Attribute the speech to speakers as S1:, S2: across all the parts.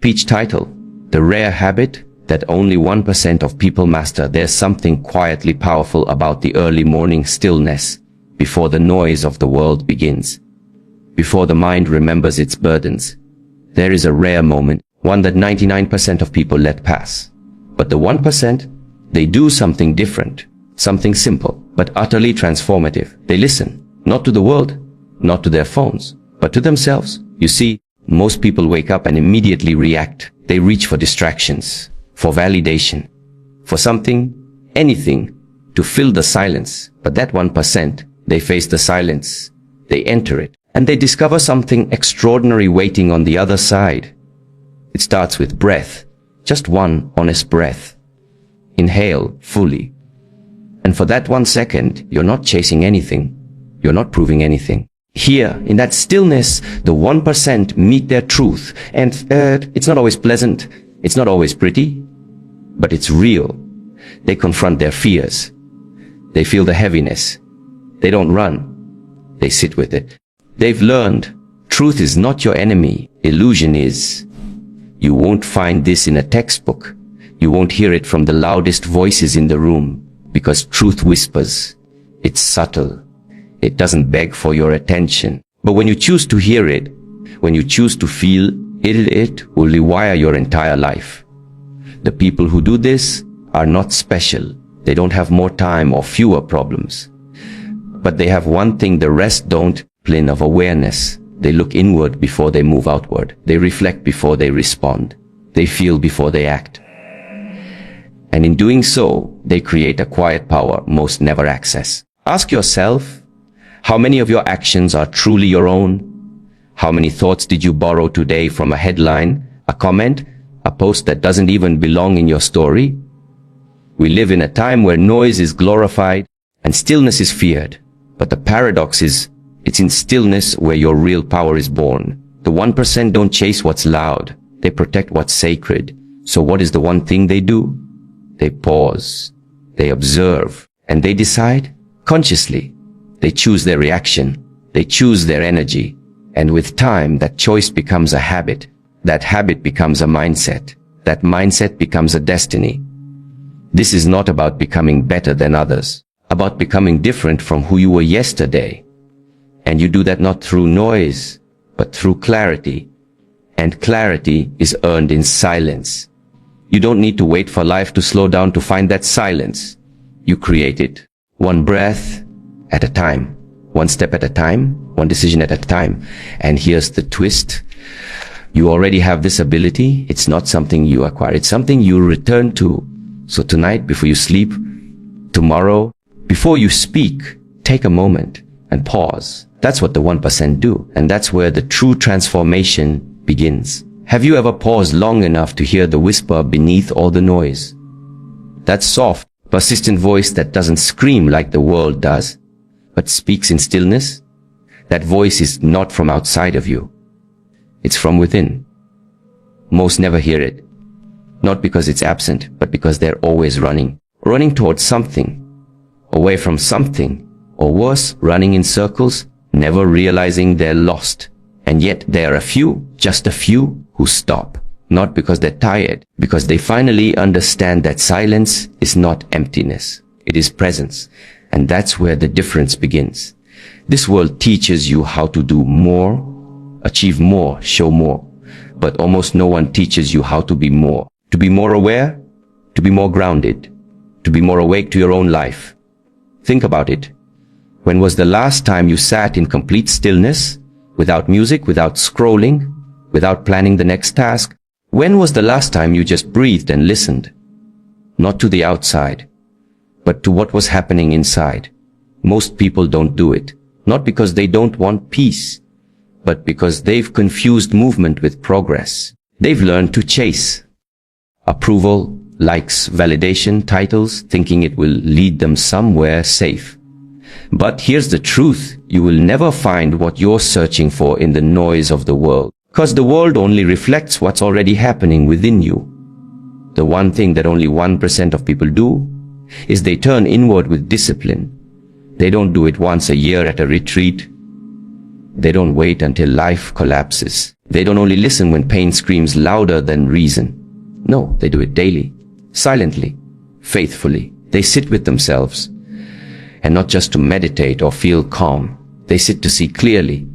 S1: Speech title: The Rare Habit That Only 1% of People Master. There's something quietly powerful about the early morning stillness, before the noise of the world begins, before the mind remembers its burdens. There is a rare moment, one that 99% of people let pass. But the 1%, they do something different, something simple, but utterly transformative. They listen, not to the world, not to their phones, but to themselves. You see, most people wake up and immediately react. They reach for distractions, for validation, for something, anything, to fill the silence. But that 1%, they face the silence, they enter it, and they discover something extraordinary waiting on the other side. It starts with breath, just one honest breath. Inhale fully. And for that 1 second, you're not chasing anything. You're not proving anything. Here, in that stillness, the 1% meet their truth. And it's not always pleasant. It's not always pretty. But it's real. They confront their fears. They feel the heaviness. They don't run. They sit with it. They've learned truth is not your enemy. Illusion is. You won't find this in a textbook. You won't hear it from the loudest voices in the room, because truth whispers. It's subtle. It doesn't beg for your attention. But when you choose to hear it, when you choose to feel it will rewire your entire life. The people who do this are not special. They don't have more time or fewer problems. But they have one thing the rest don't: plane of awareness. They look inward before they move outward. They reflect before they respond. They feel before they act. And in doing so, they create a quiet power most never access. Ask yourself, how many of your actions are truly your own? How many thoughts did you borrow today from a headline, a comment, a post that doesn't even belong in your story? We live in a time where noise is glorified and stillness is feared. But the paradox is, it's in stillness where your real power is born. The 1% don't chase what's loud. They protect what's sacred. So what is the one thing they do? They pause. They observe. And they decide consciously. They choose their reaction. They choose their energy. And with time, that choice becomes a habit. That habit becomes a mindset. That mindset becomes a destiny. This is not about becoming better than others, about becoming different from who you were yesterday. And you do that not through noise, but through clarity. And clarity is earned in silence. You don't need to wait for life to slow down to find that silence. You create it, one breath at a time, one step at a time, one decision at a time. And here's the twist. You already have this ability. It's not something you acquire. It's something you return to. So tonight, before you sleep, tomorrow, before you speak, take a moment and pause. That's what the 1% do. And that's where the true transformation begins. Have you ever paused long enough to hear the whisper beneath all the noise? That soft, persistent voice that doesn't scream like the world does, but speaks in stillness? That voice is not from outside of you. It's from within. Most never hear it. Not because it's absent, but because they're always running. Running towards something. Away from something. Or worse, running in circles, never realizing they're lost. And yet there are a few, just a few, who stop. Not because they're tired, because they finally understand that silence is not emptiness. It is presence. And that's where the difference begins. This world teaches you how to do more, achieve more, show more. But almost no one teaches you how to be more. To be more aware, to be more grounded, to be more awake to your own life. Think about it. When was the last time you sat in complete stillness, without music, without scrolling, without planning the next task? When was the last time you just breathed and listened? Not to the outside, but to what was happening inside. Most people don't do it, not because they don't want peace, but because they've confused movement with progress. They've learned to chase approval, likes, validation, titles, thinking it will lead them somewhere safe. But here's the truth. You will never find what you're searching for in the noise of the world, because the world only reflects what's already happening within you. The one thing that only 1% of people do is they turn inward with discipline. They don't do it once a year at a retreat. They don't wait until life collapses. They don't only listen when pain screams louder than reason. No, they do it daily, silently, faithfully. They sit with themselves, and not just to meditate or feel calm. They sit to see clearly,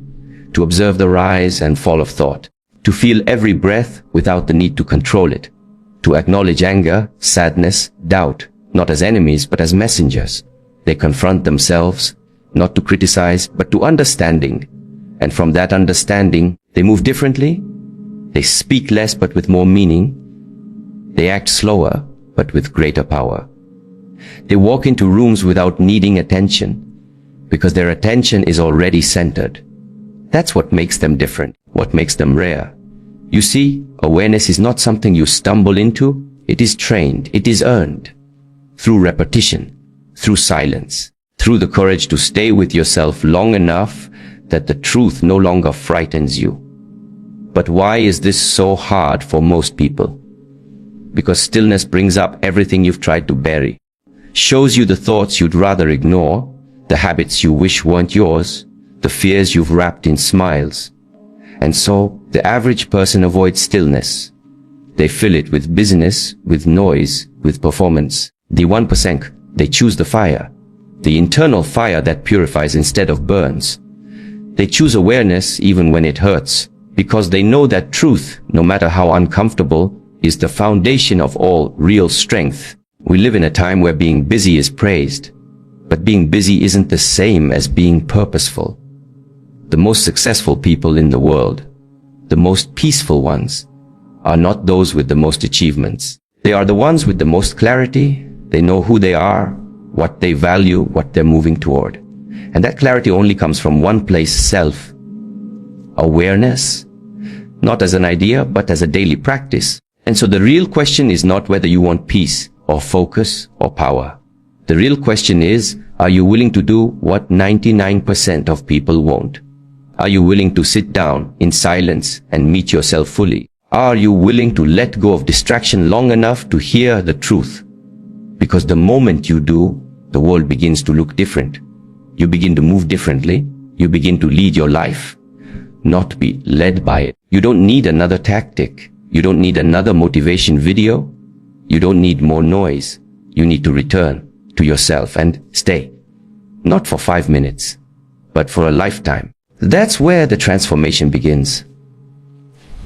S1: to observe the rise and fall of thought, to feel every breath without the need to control it, to acknowledge anger, sadness, doubt, not as enemies but as messengers. They confront themselves, not to criticize but to understanding, and from that understanding, they move differently. They speak less but with more meaning. They act slower but with greater power. They walk into rooms without needing attention, because their attention is already centered. That's what makes them different, what makes them rare. You see, awareness is not something you stumble into. It is trained, it is earned. Through repetition, through silence, through the courage to stay with yourself long enough that the truth no longer frightens you. But why is this so hard for most people? Because stillness brings up everything you've tried to bury, shows you the thoughts you'd rather ignore, the habits you wish weren't yours, the fears you've wrapped in smiles. And so, the average person avoids stillness. They fill it with business, with noise, with performance. The 1%, they choose the fire, the internal fire that purifies instead of burns. They choose awareness even when it hurts, because they know that truth, no matter how uncomfortable, is the foundation of all real strength. We live in a time where being busy is praised, but being busy isn't the same as being purposeful. The most successful people in the world, the most peaceful ones, are not those with the most achievements. They are the ones with the most clarity. They know who they are, what they value, what they're moving toward. And that clarity only comes from one place: self. Awareness, not as an idea, but as a daily practice. And so the real question is not whether you want peace or focus or power. The real question is, are you willing to do what 99% of people won't? Are you willing to sit down in silence and meet yourself fully? Are you willing to let go of distraction long enough to hear the truth? Because the moment you do, the world begins to look different. You begin to move differently. You begin to lead your life, not be led by it. You don't need another tactic. You don't need another motivation video. You don't need more noise. You need to return to yourself and stay. Not for 5 minutes, but for a lifetime. That's where the transformation begins.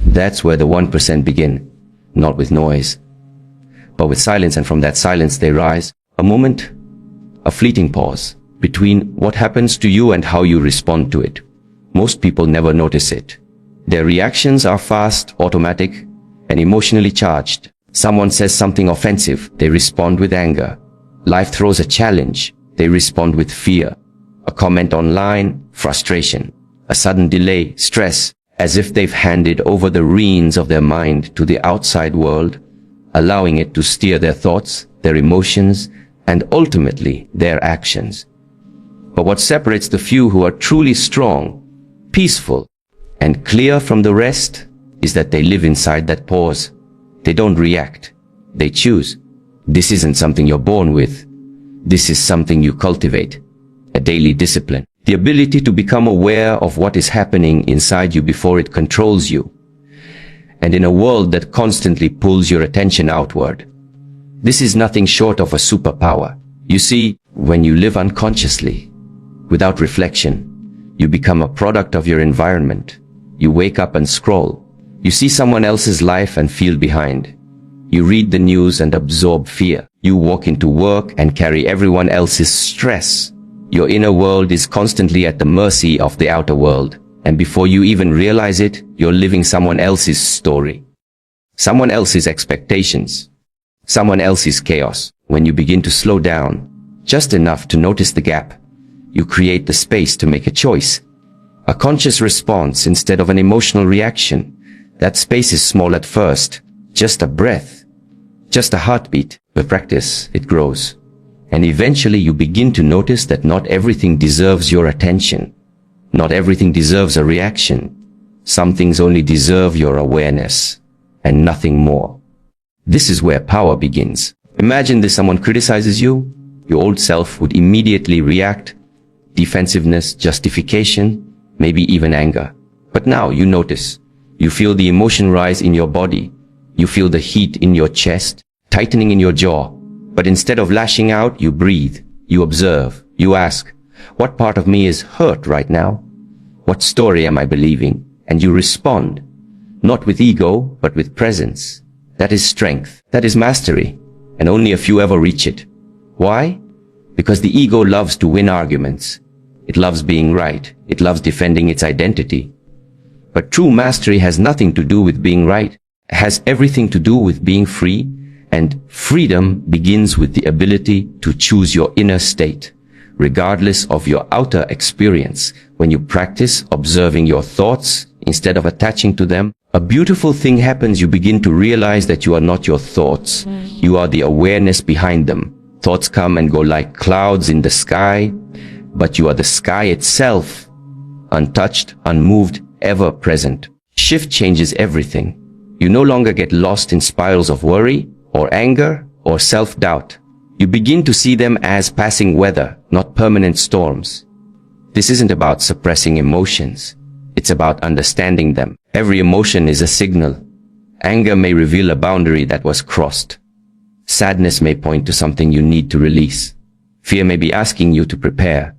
S1: That's where the 1% begin, not with noise, but with silence, and from that silence they rise. A moment, a fleeting pause between what happens to you and how you respond to it. Most people never notice it. Their reactions are fast, automatic, and emotionally charged. Someone says something offensive, they respond with anger. Life throws a challenge, they respond with fear. A comment online, frustration. A sudden delay, stress, as if they've handed over the reins of their mind to the outside world, allowing it to steer their thoughts, their emotions, and ultimately their actions. But what separates the few who are truly strong, peaceful, and clear from the rest is that they live inside that pause. They don't react. They choose. This isn't something you're born with. This is something you cultivate. A daily discipline. The ability to become aware of what is happening inside you before it controls you. And in a world that constantly pulls your attention outward, this is nothing short of a superpower. You see, when you live unconsciously, without reflection, you become a product of your environment. You wake up and scroll. You see someone else's life and feel behind. You read the news and absorb fear. You walk into work and carry everyone else's stress. Your inner world is constantly at the mercy of the outer world. And before you even realize it, you're living someone else's story. Someone else's expectations. Someone else's chaos. When you begin to slow down, just enough to notice the gap, you create the space to make a choice. A conscious response instead of an emotional reaction. That space is small at first. Just a breath. Just a heartbeat. With practice, it grows. And eventually you begin to notice that not everything deserves your attention. Not everything deserves a reaction. Some things only deserve your awareness, and nothing more. This is where power begins. Imagine that someone criticizes you. Your old self would immediately react. Defensiveness, justification, maybe even anger. But now you notice. You feel the emotion rise in your body. You feel the heat in your chest, tightening in your jaw. But instead of lashing out, you breathe. You observe. You ask, what part of me is hurt right now? What story am I believing? And you respond, not with ego, but with presence. That is strength. That is mastery. And only a few ever reach it. Why? Because the ego loves to win arguments. It loves being right. It loves defending its identity. But true mastery has nothing to do with being right. It has everything to do with being free. And freedom begins with the ability to choose your inner state, regardless of your outer experience. When you practice observing your thoughts instead of attaching to them, a beautiful thing happens. You begin to realize that you are not your thoughts. You are the awareness behind them. Thoughts come and go like clouds in the sky, but you are the sky itself, untouched, unmoved, ever present. Shift changes everything. You no longer get lost in spirals of worry or anger or self-doubt. You begin to see them as passing weather, not permanent storms. This isn't about suppressing emotions. It's about understanding them. Every emotion is a signal. Anger may reveal a boundary that was crossed. Sadness may point to something you need to release. Fear may be asking you to prepare,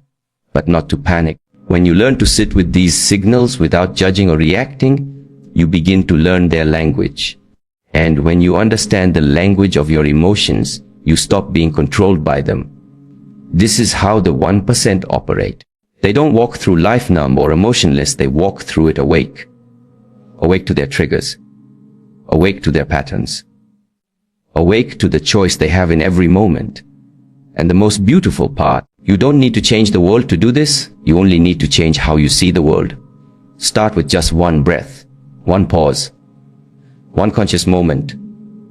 S1: but not to panic. When you learn to sit with these signals without judging or reacting, you begin to learn their language. And when you understand the language of your emotions, you stop being controlled by them. This is how the 1% operate. They don't walk through life numb or emotionless, they walk through it awake. Awake to their triggers. Awake to their patterns. Awake to the choice they have in every moment. And the most beautiful part, you don't need to change the world to do this, you only need to change how you see the world. Start with just one breath, one pause, one conscious moment.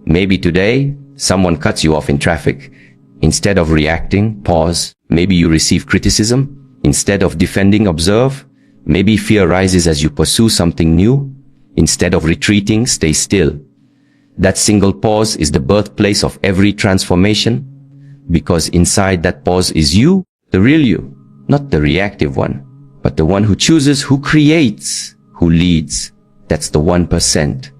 S1: Maybe today, someone cuts you off in traffic. Instead of reacting, pause. Maybe you receive criticism. Instead of defending, observe. Maybe fear rises as you pursue something new. Instead of retreating, stay still. That single pause is the birthplace of every transformation, because inside that pause is you, the real you, not the reactive one, but the one who chooses, who creates, who leads. That's the 1%.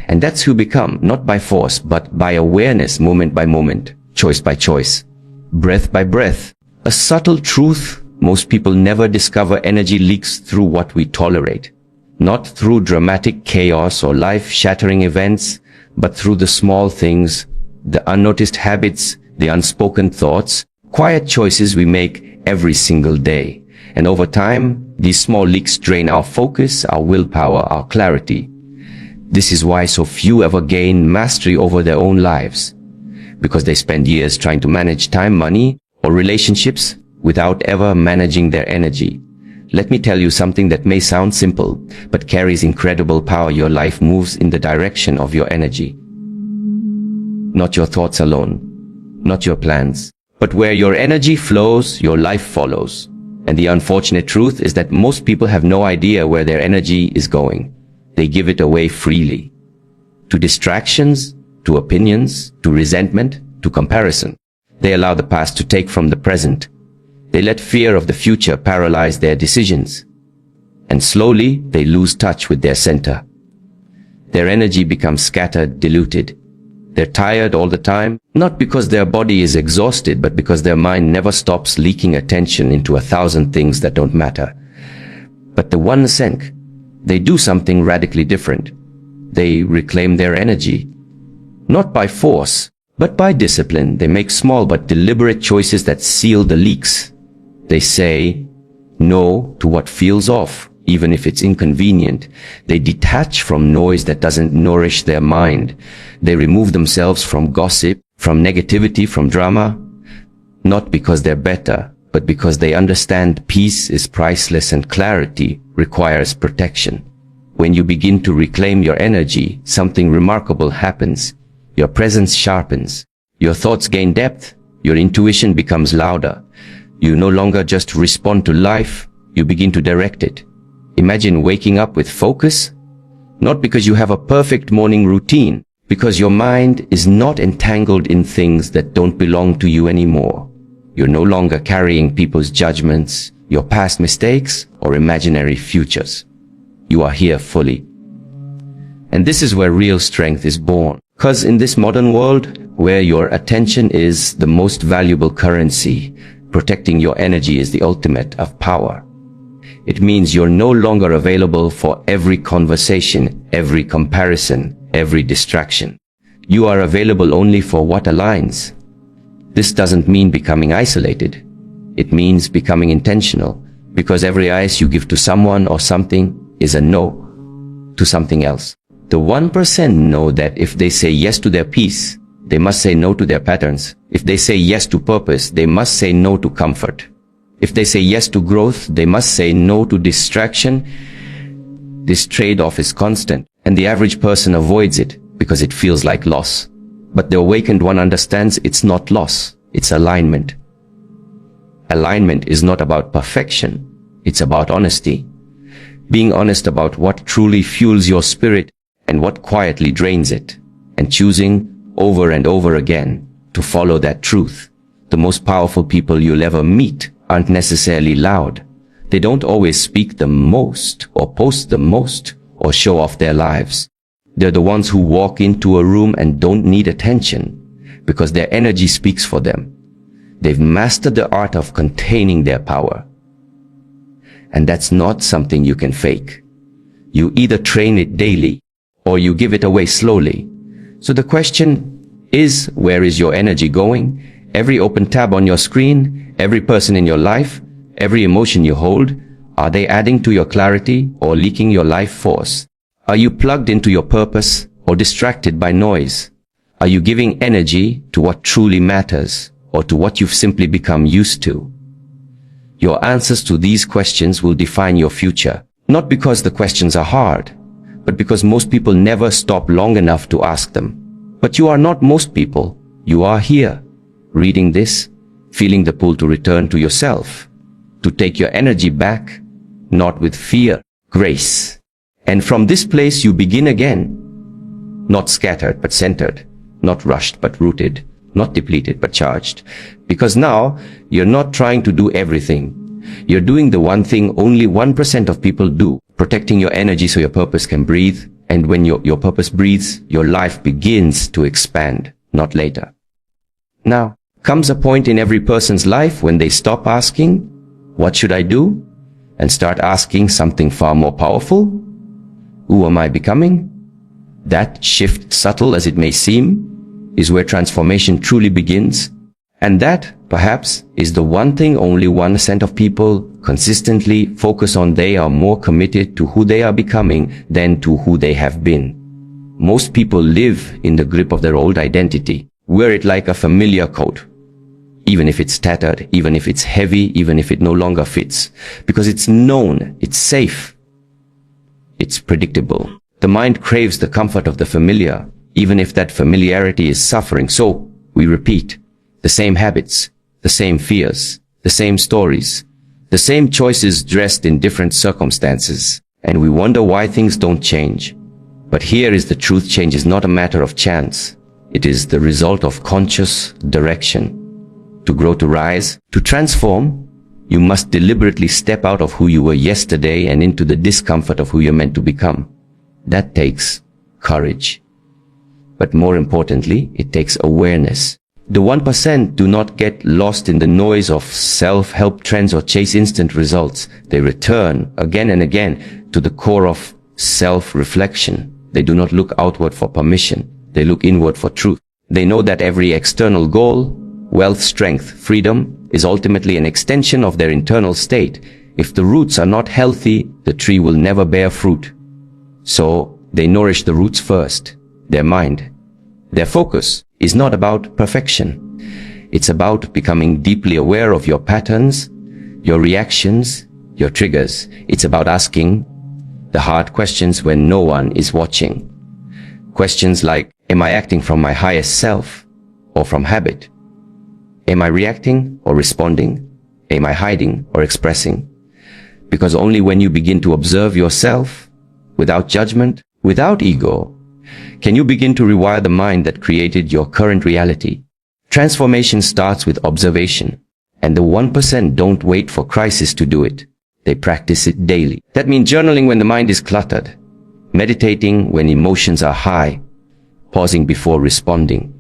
S1: And that's who become, not by force, but by awareness, moment by moment, choice by choice, breath by breath. A subtle truth most people never discover: energy leaks through what we tolerate. Not through dramatic chaos or life-shattering events, but through the small things, the unnoticed habits, the unspoken thoughts, quiet choices we make every single day. And over time, these small leaks drain our focus, our willpower, our clarity. This is why so few ever gain mastery over their own lives. Because they spend years trying to manage time, money, or relationships without ever managing their energy. Let me tell you something that may sound simple, but carries incredible power. Your life moves in the direction of your energy. Not your thoughts alone, not your plans, but where your energy flows, your life follows. And the unfortunate truth is that most people have no idea where their energy is going. They give it away freely. To distractions, to opinions, to resentment, to comparison. They allow the past to take from the present. They let fear of the future paralyze their decisions. And slowly, they lose touch with their center. Their energy becomes scattered, diluted. They're tired all the time, not because their body is exhausted, but because their mind never stops leaking attention into 1,000 things that don't matter. But the 1%, they do something radically different. They reclaim their energy. Not by force, but by discipline. They make small but deliberate choices that seal the leaks. They say no to what feels off, even if it's inconvenient. They detach from noise that doesn't nourish their mind. They remove themselves from gossip, from negativity, from drama, not because they're better, but because they understand peace is priceless and clarity requires protection. When you begin to reclaim your energy, something remarkable happens. Your presence sharpens. Your thoughts gain depth. Your intuition becomes louder. You no longer just respond to life, you begin to direct it. Imagine waking up with focus, not because you have a perfect morning routine, because your mind is not entangled in things that don't belong to you anymore. You're no longer carrying people's judgments, your past mistakes, or imaginary futures. You are here fully. And this is where real strength is born. Because in this modern world, where your attention is the most valuable currency, protecting your energy is the ultimate of power. It means you're no longer available for every conversation, every comparison, every distraction. You are available only for what aligns. This doesn't mean becoming isolated. It means becoming intentional, because every yes you give to someone or something is a no to something else. The 1% know that if they say yes to their peace, they must say no to their patterns. If they say yes to purpose, they must say no to comfort. If they say yes to growth, they must say no to distraction. This trade-off is constant, and the average person avoids it because it feels like loss. But the awakened one understands it's not loss, it's alignment. Alignment is not about perfection, it's about honesty. Being honest about what truly fuels your spirit and what quietly drains it, and choosing over and over again to follow that truth. The most powerful people you'll ever meet aren't necessarily loud. They don't always speak the most or post the most or show off their lives. They're the ones who walk into a room and don't need attention because their energy speaks for them. They've mastered the art of containing their power. And that's not something you can fake. You either train it daily or you give it away slowly. So the question is, where is your energy going? Every open tab on your screen, every person in your life, every emotion you hold, are they adding to your clarity or leaking your life force? Are you plugged into your purpose or distracted by noise? Are you giving energy to what truly matters or to what you've simply become used to? Your answers to these questions will define your future, not because the questions are hard, but because most people never stop long enough to ask them. But you are not most people. You are here, reading this, feeling the pull to return to yourself, to take your energy back, not with fear, grace. And from this place you begin again, not scattered but centered, not rushed but rooted, not depleted but charged. Because now you're not trying to do everything. You're doing the one thing only 1% of people do, protecting your energy so your purpose can breathe. And when your purpose breathes, your life begins to expand, not later. Now, comes a point in every person's life when they stop asking, what should I do? And start asking something far more powerful. Who am I becoming? That shift, subtle as it may seem, is where transformation truly begins. And that, perhaps, is the one thing only 1% of people consistently focus on. They are more committed to who they are becoming than to who they have been. Most people live in the grip of their old identity, wear it like a familiar coat, even if it's tattered, even if it's heavy, even if it no longer fits, because it's known, it's safe, it's predictable. The mind craves the comfort of the familiar, even if that familiarity is suffering. So we repeat the same habits, the same fears, the same stories, the same choices dressed in different circumstances, and we wonder why things don't change. But here is the truth: change is not a matter of chance. It is the result of conscious direction. To grow, to rise, to transform, you must deliberately step out of who you were yesterday and into the discomfort of who you're meant to become. That takes courage. But more importantly, it takes awareness. The 1% do not get lost in the noise of self-help trends or chase instant results. They return again and again to the core of self-reflection. They do not look outward for permission. They look inward for truth. They know that every external goal, wealth, strength, freedom, is ultimately an extension of their internal state. If the roots are not healthy, the tree will never bear fruit. So they nourish the roots first, their mind. Their focus is not about perfection. It's about becoming deeply aware of your patterns, your reactions, your triggers. It's about asking the hard questions when no one is watching. Questions like, am I acting from my highest self or from habit? Am I reacting or responding? Am I hiding or expressing? Because only when you begin to observe yourself without judgment, without ego, can you begin to rewire the mind that created your current reality. Transformation starts with observation, and the 1% don't wait for crisis to do it. They practice it daily. That means journaling when the mind is cluttered, meditating when emotions are high, pausing before responding,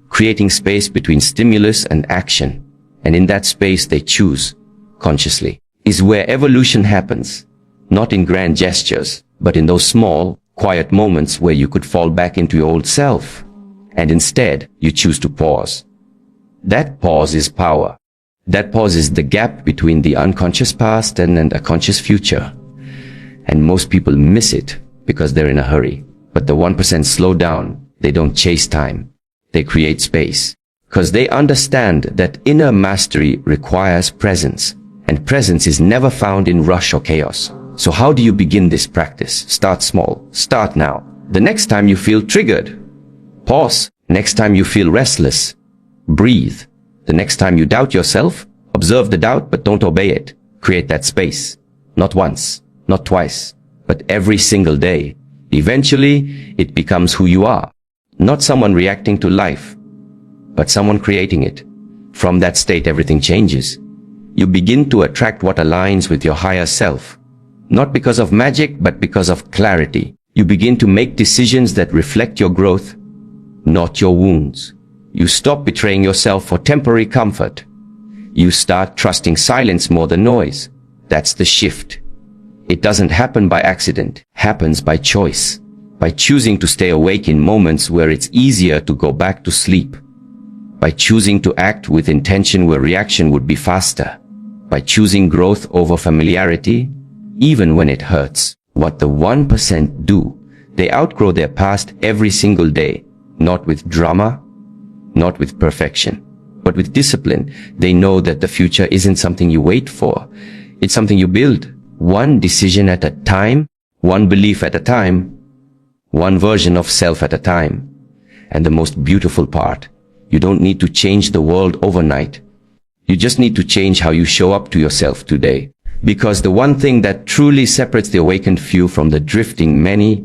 S1: creating space between stimulus and action, and in that space they choose, consciously, is where evolution happens, not in grand gestures, but in those small, quiet moments where you could fall back into your old self, and instead you choose to pause. That pause is power. That pause is the gap between the unconscious past and a conscious future. And most people miss it because they're in a hurry. But the 1% slow down. They don't chase time. They create space. Because they understand that inner mastery requires presence. And presence is never found in rush or chaos. So how do you begin this practice? Start small. Start now. The next time you feel triggered, pause. Next time you feel restless, breathe. The next time you doubt yourself, observe the doubt but don't obey it. Create that space. Not once, not twice, but every single day. Eventually, it becomes who you are. Not someone reacting to life, but someone creating it. From that state, everything changes. You begin to attract what aligns with your higher self. Not because of magic, but because of clarity. You begin to make decisions that reflect your growth, not your wounds. You stop betraying yourself for temporary comfort. You start trusting silence more than noise. That's the shift. It doesn't happen by accident. It happens by choice. By choosing to stay awake in moments where it's easier to go back to sleep. By choosing to act with intention where reaction would be faster. By choosing growth over familiarity, even when it hurts. What the 1% do, they outgrow their past every single day. Not with drama, not with perfection, but with discipline. They know that the future isn't something you wait for. It's something you build. One decision at a time, one belief at a time, one version of self at a time. And the most beautiful part, you don't need to change the world overnight. You just need to change how you show up to yourself today. Because the one thing that truly separates the awakened few from the drifting many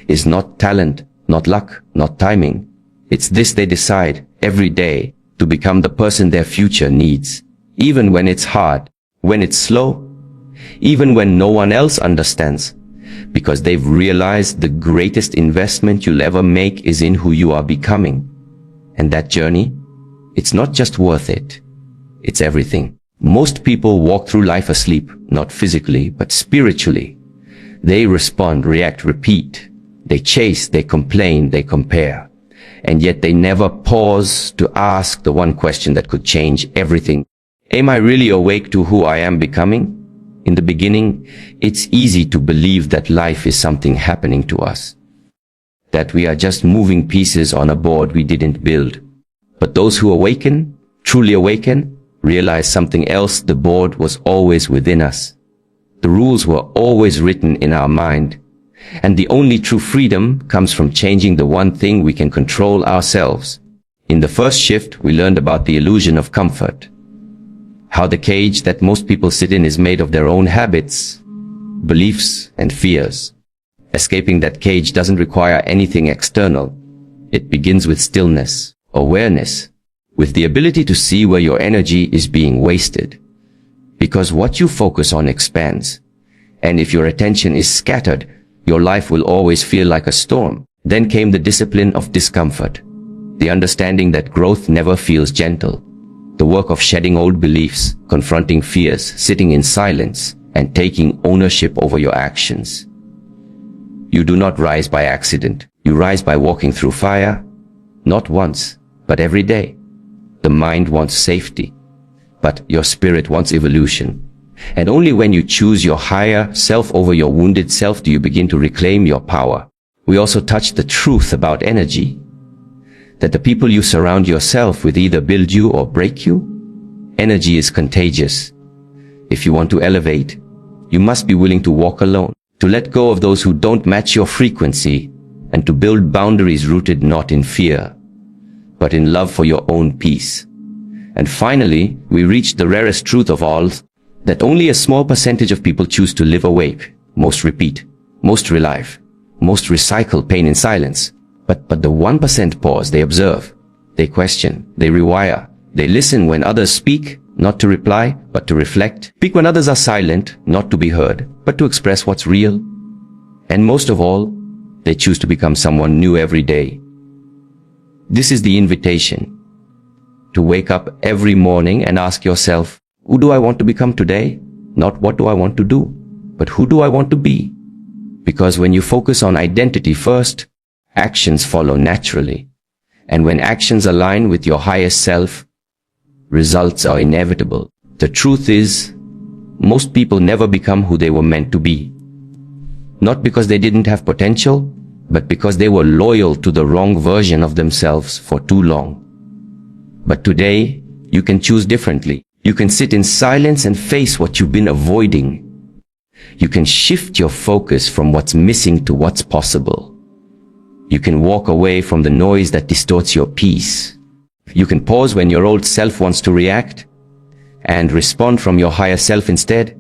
S1: is not talent, not luck, not timing. It's this: they decide every day to become the person their future needs. Even when it's hard, when it's slow, even when no one else understands. Because they've realized the greatest investment you'll ever make is in who you are becoming. And that journey, it's not just worth it. It's everything. Most people walk through life asleep, not physically, but spiritually. They respond, react, repeat. They chase, they complain, they compare. And yet they never pause to ask the one question that could change everything. Am I really awake to who I am becoming? In the beginning, it's easy to believe that life is something happening to us. That we are just moving pieces on a board we didn't build. But those who awaken, truly awaken, realize something else: the board was always within us. The rules were always written in our mind. And the only true freedom comes from changing the one thing we can control ourselves. In the first shift, we learned about the illusion of comfort. How the cage that most people sit in is made of their own habits, beliefs, and fears. Escaping that cage doesn't require anything external. It begins with stillness, awareness, with the ability to see where your energy is being wasted. Because what you focus on expands. And if your attention is scattered, your life will always feel like a storm. Then came the discipline of discomfort. The understanding that growth never feels gentle. The work of shedding old beliefs, confronting fears, sitting in silence, and taking ownership over your actions. You do not rise by accident. You rise by walking through fire, not once, but every day. The mind wants safety, but your spirit wants evolution. And only when you choose your higher self over your wounded self do you begin to reclaim your power. We also touched the truth about energy. That the people you surround yourself with either build you or break you. Energy is contagious. If you want to elevate, you must be willing to walk alone, to let go of those who don't match your frequency, and to build boundaries rooted not in fear, but in love for your own peace. And finally, we reached the rarest truth of all, that only a small percentage of people choose to live awake. Most repeat, most relive, most recycle pain in silence. But the 1% pause, they observe, they question, they rewire, they listen when others speak, not to reply, but to reflect. Speak when others are silent, not to be heard, but to express what's real. And most of all, they choose to become someone new every day. This is the invitation. To wake up every morning and ask yourself, who do I want to become today? Not what do I want to do, but who do I want to be? Because when you focus on identity first, actions follow naturally. And when actions align with your highest self, results are inevitable. The truth is, most people never become who they were meant to be. Not because they didn't have potential, but because they were loyal to the wrong version of themselves for too long. But today, you can choose differently. You can sit in silence and face what you've been avoiding. You can shift your focus from what's missing to what's possible. You can walk away from the noise that distorts your peace. You can pause when your old self wants to react and respond from your higher self instead.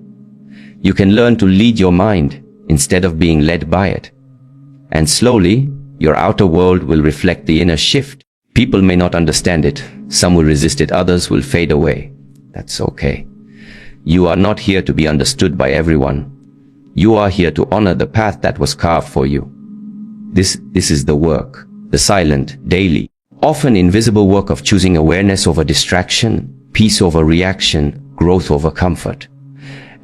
S1: You can learn to lead your mind instead of being led by it. And slowly, your outer world will reflect the inner shift. People may not understand it. Some will resist it. Others will fade away. That's okay. You are not here to be understood by everyone. You are here to honor the path that was carved for you. This is the work, the silent, daily, often invisible work of choosing awareness over distraction, peace over reaction, growth over comfort.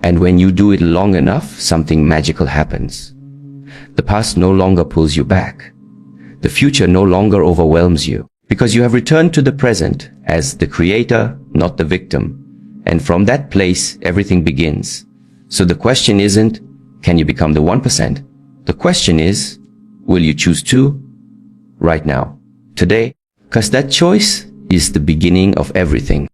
S1: And when you do it long enough, something magical happens. The past no longer pulls you back. The future no longer overwhelms you, because you have returned to the present as the creator, not the victim. And from that place, everything begins. So the question isn't, can you become the 1%? The question is, will you choose to? Right now, today, because that choice is the beginning of everything.